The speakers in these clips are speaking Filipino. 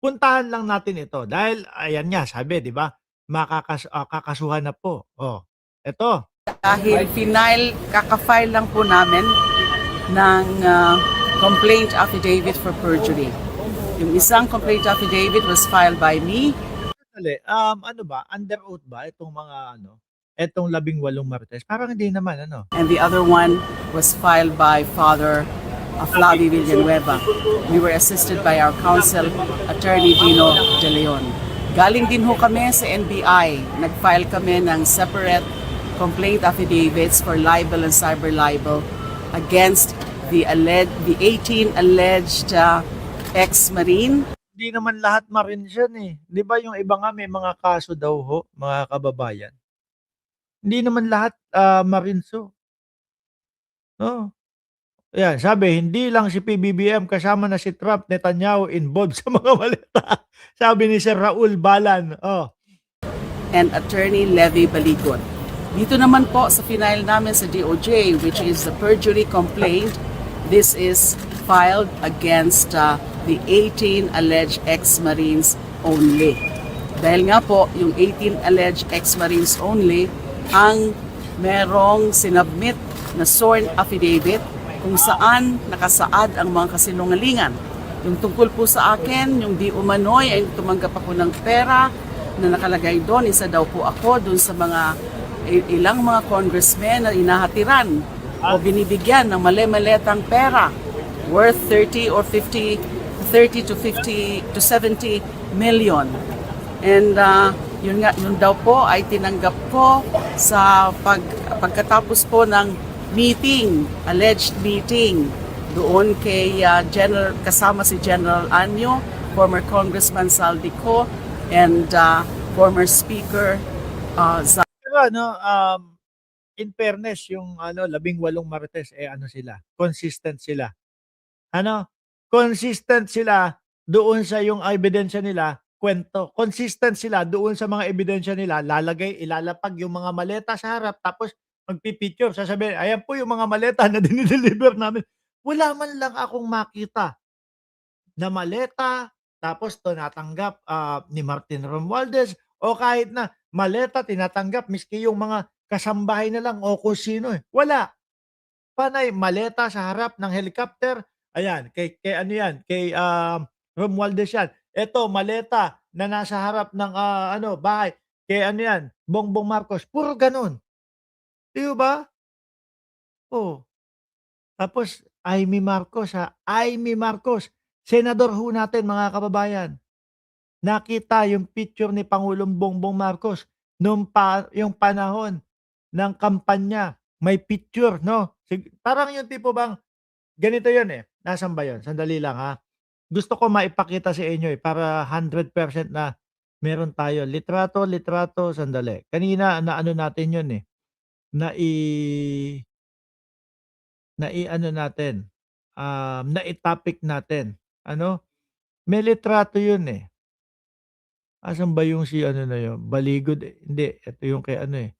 puntahan lang natin ito dahil ayan nga sabi 'di ba, kakasuhan na po. Oh, eto. Dahil kaka-file lang po namin ng complaint affidavit for perjury. Yung isang complaint affidavit was filed by me. Sandali, ano ba, under oath ba itong mga ano, etong 18 marites? Parang hindi naman ano? And the other one was filed by Father Flavio Villanueva. We were assisted by our counsel, Attorney Dino De Leon. Galing din ho kami sa NBI. Nag-file kami ng separate complaint affidavits for libel and cyber libel against the 18 alleged ex-Marine. Hindi naman lahat Marines yan eh. 'Di ba yung iba nga may mga kaso daw ho, mga kababayan. Hindi naman lahat Marines ho. Oo. Ayan, sabi hindi lang si PBBM kasama na si Trump, Netanyahu involved sa mga maleta. Sabi ni Sir Raul Balan. Oh. And Attorney Levy Baligon. Dito naman po sa final namin sa DOJ, which is the perjury complaint, this is filed against the 18 alleged ex-Marines only. Dahil nga po, yung 18 alleged ex-Marines only ang merong sinubmit na sworn affidavit kung saan nakasaad ang mga kasinungalingan. Yung tungkol po sa akin, yung di umano'y ay tumanggap ako ng pera na nakalagay doon. Isa daw po ako doon sa mga ilang mga congressmen na inahatiran o binibigyan ng mali-maletang pera worth 30 or 50, 30 to 50 to 70 million. And yun daw po ay tinanggap ko sa pagkatapos po ng meeting, alleged meeting doon kay kasama si General Anyo, former Congressman Saldico, and former Speaker Pero ano, in fairness, yung ano, 18 marites, ano sila, consistent sila. Ano, consistent sila doon sa yung ebidensya nila, kwento. Consistent sila doon sa mga ebidensya nila, ilalapag yung mga maleta sa harap, tapos magpipicture, sasabihin, ayan po yung mga maleta na dinideliver namin. Wala man lang akong makita na maleta, tapos natanggap ni Martin Romualdez, o kahit na maleta tinatanggap miski yung mga kasambahay na lang o kung sino eh. Wala. Panay maleta sa harap ng helicopter. Ayan, kay ano yan, kay Romualdez yan. Eto, maleta na nasa harap ng ano, bahay. Kay ano yan, Bongbong Marcos. Puro ganun. Di ba? Oh. Tapos, Amy Marcos ha. Amy Marcos. Senador ho natin mga kababayan. Nakita yung picture ni Pangulong Bongbong Marcos yung panahon ng kampanya. May picture, no? Parang yung tipo bang, ganito yun eh. Nasaan ba yun? Sandali lang ha. Gusto ko maipakita sa inyo eh, para 100% na meron tayo. Litrato, sandali. Kanina, na ano natin yun eh. Ano natin, na-topic natin. Ano? May litrato yun eh. Asan ba yung si ano na yun? Baligod eh. Hindi, ito yung kay ano eh.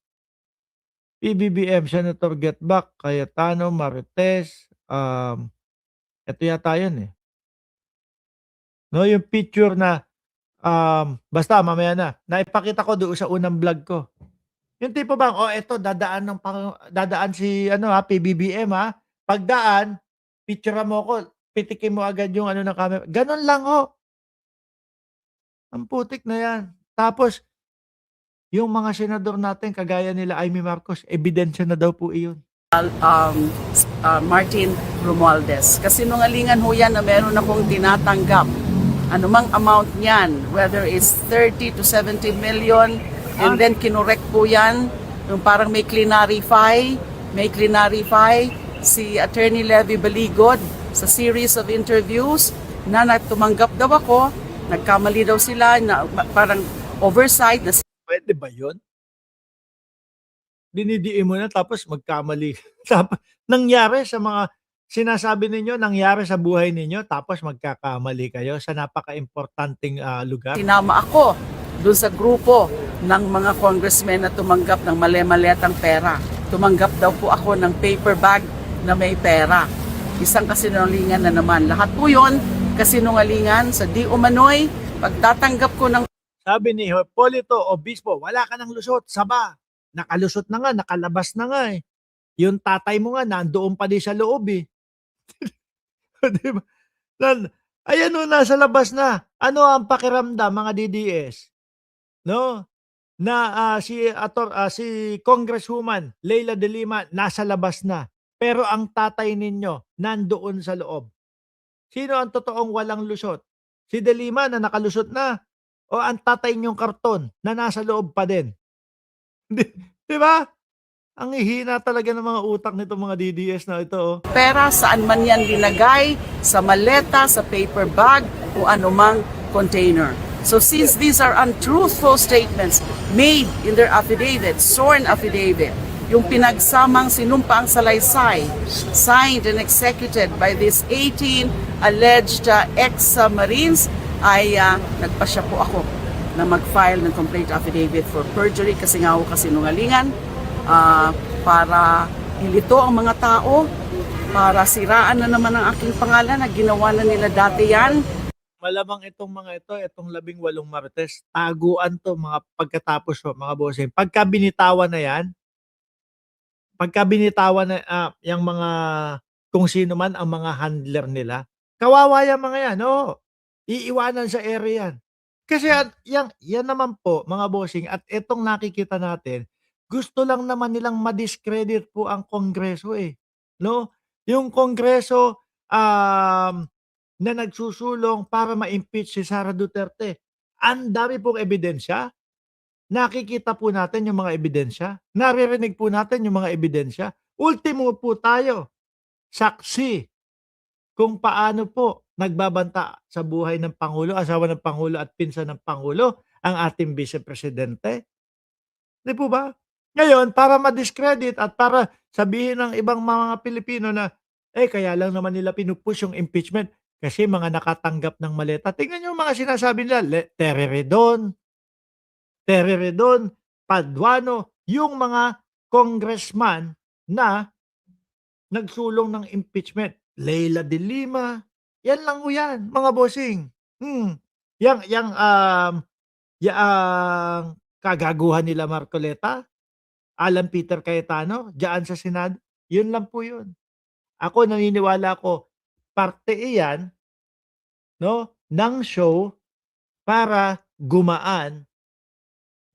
PBBM, Senator Getback, Cayetano, Marites, ito yata yun eh. No, yung picture na, basta mamaya na, naipakita ko doon sa unang vlog ko. Yung tipo bang, eto, dadaan si ano PBBM ha. Pagdaan, picture mo ko, pitikin mo agad yung ano ng camera. Ganon lang ho. Ang putik na yan. Tapos, yung mga senador natin, kagaya nila Amy Marcos, ebidensya na daw po iyon. Martin Romualdez. Kasi nungalingan ho yan na meron akong tinatanggap. Anumang amount niyan, whether it's 30 to 70 million, and then kinorek po yan, yung parang may clarify si Attorney Levy Baligod sa series of interviews na tumanggap daw ako, nagkamali daw sila, na parang oversight. Pwede ba yun? Dinidiin mo na tapos magkamali. Nangyari sa mga sinasabi ninyo, nangyari sa buhay ninyo, tapos magkakamali kayo sa napaka-importanting lugar. Sinama ako doon sa grupo ng mga congressmen na tumanggap ng mali-maletang pera. Tumanggap daw po ako ng paper bag na may pera. Isang kasinungalingan na naman. Lahat po yun kasinungalingan sa di umano'y Pagtatanggap ko ng Sabi ni Hipolito Obispo, wala ka ng lusot, saba. Nakalusot na nga, nakalabas na nga eh. Yung tatay mo nga, nandoon pa din sa loob eh. Di ba? Ayan o, nasa labas na. Ano ang pakiramdam mga DDS? No? Na si Congresswoman Leila de Lima nasa labas na. Pero ang tatay ninyo nandoon sa loob. Sino ang totoong walang lusot? Si de Lima na nakalusot na o ang tatay niyong karton na nasa loob pa din? Di, di ba? Ang hihina talaga ng mga utak nito mga DDS na ito. Oh. pera saan man yan linagay, sa maleta, sa paper bag, o anumang container. So since these are untruthful statements made in their affidavit, sworn affidavit, yung pinagsamang sinumpaang salaysay, signed and executed by these 18 alleged ex-Marines, ay nagpasya po ako na mag-file ng complaint affidavit for perjury kasi nga ako kasinungalingan, para ilito ang mga tao, para siraan na naman ang aking pangalan na ginawa na nila dati yan. Malamang itong mga ito, itong 18 Marites, taguan to mga pagkatapos po, mga bossing. Pagka binitawan na yan, yung mga kung sino man ang mga handler nila, kawawa yung mga yan, oo. Iiwanan sa area yan. Kasi yan naman po, mga bossing, at itong nakikita natin, gusto lang naman nilang ma-discredit po ang Kongreso eh. No? Yung Kongreso, na nagsusulong para ma-impeach si Sara Duterte. Ang dami pong ebidensya. Nakikita po natin yung mga ebidensya. Naririnig po natin yung mga ebidensya. Ultimo po tayo, saksi kung paano po nagbabanta sa buhay ng Pangulo, asawa ng Pangulo at pinsan ng Pangulo, ang ating Vice Presidente. Di po ba? Ngayon, para ma-discredit at para sabihin ng ibang mga Pilipino na, kaya lang naman nila pinupush yung impeachment kasi mga nakatanggap ng maleta. Tingnan nyo yung mga sinasabi nila, Terry Redon, Paduano, yung mga congressman na nagsulong ng impeachment. Leila de Lima, yan lang ho yan, mga bossing. Yang kagaguhan nila Marcoleta, Alan Peter Cayetano, diyan sa Senado, yun lang po yun. Ako naniniwala ko, parte iyan, no, ng show para gumaan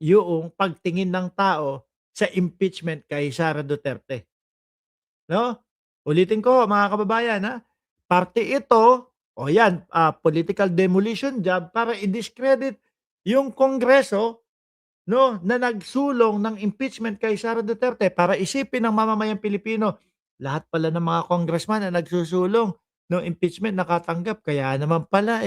yung pagtingin ng tao sa impeachment kay Sara Duterte. No? Ulitin ko mga kababayan ha, parte ito, o yan, political demolition job para i-discredit yung Kongreso, no, na nagsulong ng impeachment kay Sara Duterte para isipin ng mamamayang Pilipino, lahat pala ng mga congressman na nagsusulong ng impeachment nakatanggap, kaya naman pala